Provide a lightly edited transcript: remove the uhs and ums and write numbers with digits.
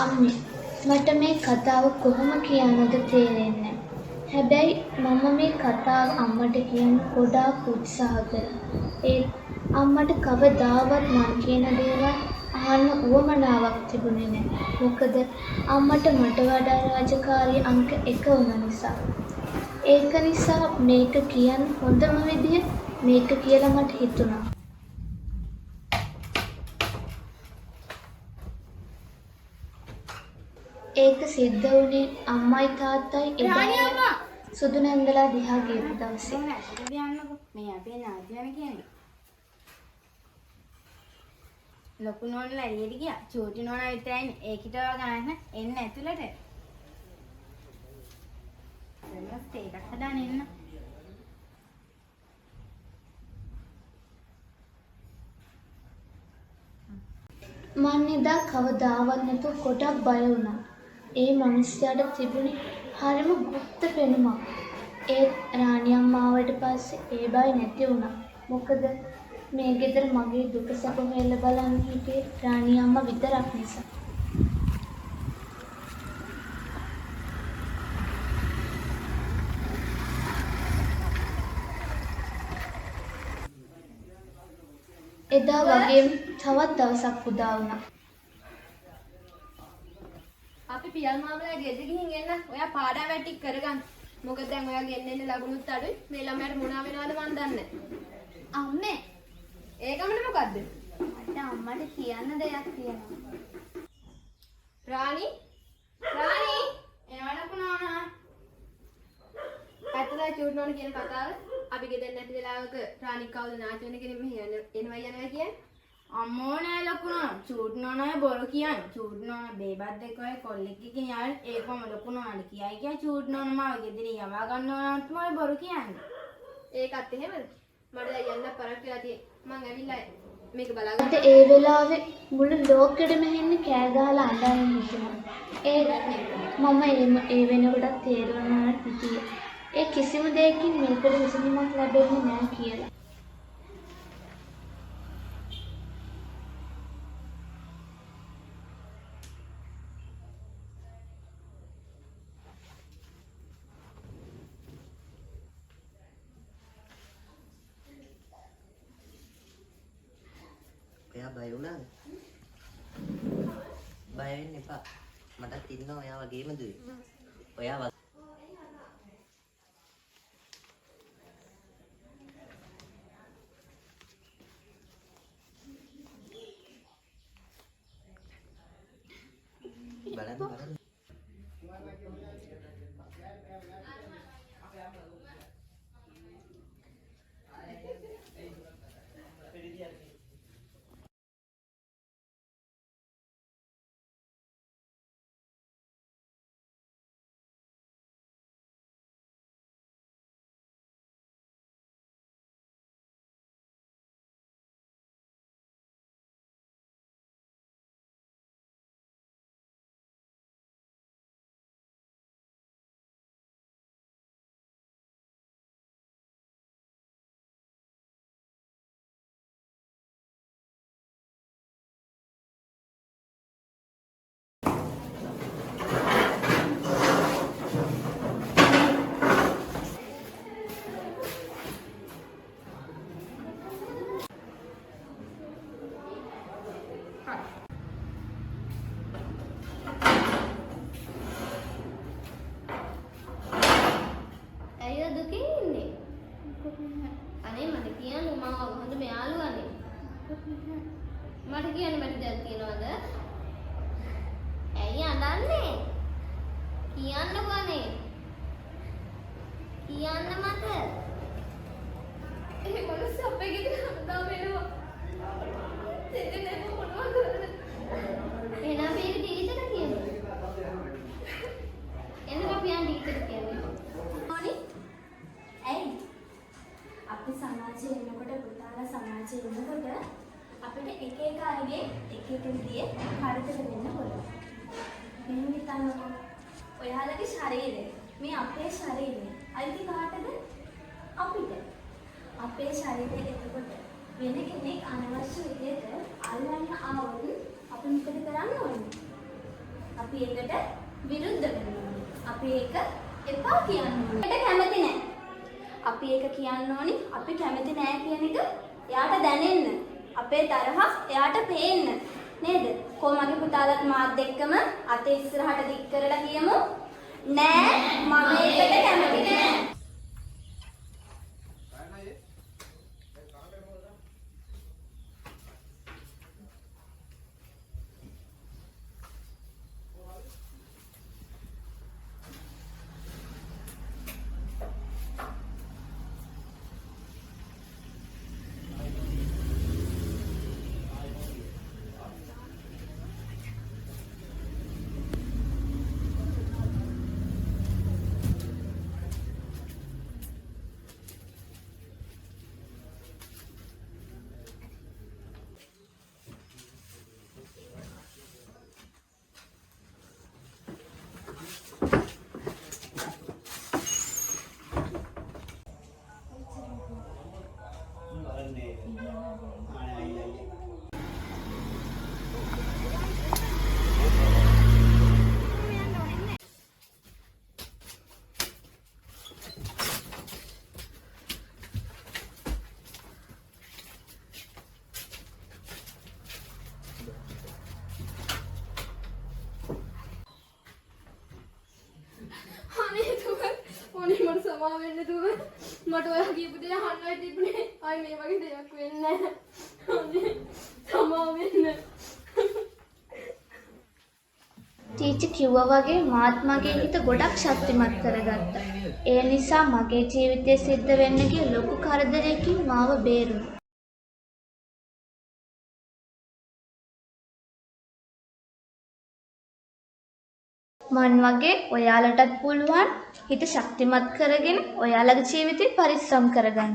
අම්මේ මට මේ කතාව කොහොම කියන්නද තේරෙන්නේ නැහැ. හැබැයි මම මේ කතාව අම්මට කියන්න ගොඩාක් උත්සාහ කළා. ඒත් අම්මට කවදාවත් මං කියන දේවල් අහන්න උවමනාවක් තිබුණේ නැහැ. මොකද අම්මට මට වඩා රාජකාරී අංක 1 වුණ නිසා. ඒක නිසා මේක කියන්න හොඳම විදිය මේක කියලා මට හිතුණා. ඒක සිද්ධ වුණේ අම්මයි තාත්තයි එදා සුදු නැන්දලා දිහා ගියපු දවසේ. මේ අපේ නාදියන කියන්නේ. ලොකු නෝනලා එළියට ගියා. චූටි නෝනා විතරයි ඒකිටව ගන්න එන්න ඇතුළට. දැන්වත් ඒකක් හදාගෙන එන්න. මං එදා කවදාවත් නැතුව ගොඩක් බය වුණා. ඒ මිනිස්යාට තිබුණේ හරිම ගුප්ත පෙනුමක්. ඒත් රාණි අම්මා ආවට පස්සේ ඒ බය නැති වුණා. මොකද මේ ගෙදර මගේ දුක සැප හොයලා බලන්න හිටියේ රාණි අම්මා විතරක් නිසා. එදා වගේම තවත් දවසක් උදා වුණා. අපි පියල් මාමලා ගෙදර ගිහින් එන්න. ඔයා පාඩම් වැටි කරගන්න. මොකද දැන් ඔයා ගෙන්නෙන්නේ ලකුණුත් අඩුයි. මේ ළමයාට මොනවා වෙනවද මන් දන්නේ. අම්මේ ඒකමනේ මොකද්ද? මට අම්මට කියන්න දෙයක් තියෙනවා. රාණි එනවා ලොකු නෝනා. ඇත්තටම චූට් නෝන කියන කතාව අපි ගෙදර නැති වෙලාවක රාණි කවුද නාච වෙන කෙනෙක් මෙහෙ එනවා කියන්නේ. අම්මෝ නෑ ලොකු නෝනා. චූටි නෝනායි බොරු කියන්නේ. චූටි නෝනා බේබත් එක්ක ඔය කොල්ලෙක් එක්ක යාල් ඒකම ලොකු නෝනාට කියයි කිය චූටි නෝනා මාව ගෙදර යවා ගන්නවනත් මොයි බොරු කියන්නේ. ඒකත් එහෙමද? මට දැන් යන්න පරක් වෙලා තියෙන්නේ. මං ඇවිල්ලා මේක මට බලාගන්න. ඒ වෙලාවේ මුළු ලෝකෙටම හෙන්නේ කෑ ගහලා අඬන්න හිතුණා. මම ඒ වෙනකොටත් තේරුණා හිටියේ. ඒ කිසිම දෙයකින් මේකට විසඳුමක් ලැබෙන්නේ නැහැ කියලා. ඔයා බය වුණාද? බය වෙන්න එපා. මටත් ඉන්නවා ඔයා වගේම දුවේ. ඔයා බලන්න. අනේ මට කියන්න මම හොඳ මෙයාළුවානේ. මට කියන්න බැරි දෙයක් තියනවද? ඇයි අඬන්නේ? කියන්නකෝ අනේ. කියන්න මට. ඒ මොනස අපේ ගෙදර හදා වෙනවා. දෙන්නේ මොනවා කරන්නේ? එහෙනම් අපි ටීචර් කියන්නේ. එන්න අපි යන් ටීචර් කියන්නේ. ඕනි? ඇයි? අපි සමාජයේ ඉන්නකොට පුතාලා සමාජයේ ඉන්නකොට අපිට එක එක අයගේ එක එක විදිහේ කරදර වෙන්න පුළුවන්. මෙන්න හිතන්නකෝ. ඔයාලගේ ශරීරය මේ අපේ ශරීරය අයිති කාටද? අපිට. අපේ ශරීරය එතකොට වෙන කෙනෙක් අනවශ්‍ය විදියට අල්ලන්න ආවොත් අපි මොකද කරන්න ඕනේ? අපි ඒකට විරුද්ධ වෙන්න ඕනේ. අපි ඒක එපා කියන්න ඕනේ. ඒකට කැමති නැහැ. අපි ඒක කියන්න ඕනේ. අපි කැමති නැහැ කියන එක එයාට දැනෙන්න. අපේ තරහ එයාට පේන්න. නේද? කොහොමගේ පුතාලත් මාත් එක්කම අතේ ඉස්සරහට දික් කරලා කියමු. නෑ මම ඒකට කැමති නෑ. අනේ දුව මොනේ මට සමා වෙන්න දුව මට ඔයා කියපු දේ අහන්නයි තිබුණේ ආයි මේ වගේ දෙයක් වෙන්නේ නැහැ අනේ සමා වෙන්න ටීචර් කිව්වා වගේ මාත් මගේ හිත ගොඩක් ශක්තිමත් කරගත්තා. ඒ නිසා මගේ ජීවිතේ සිද්ධ වෙන්න ගිය ලොකු කරදරයකින් මාව බේරුණා. මන් වගේ ඔයාලටත් පුළුවන් හිත ශක්තිමත් කරගෙන ඔයාලගේ ජීවිතේ පරිස්සම් කරගන්න.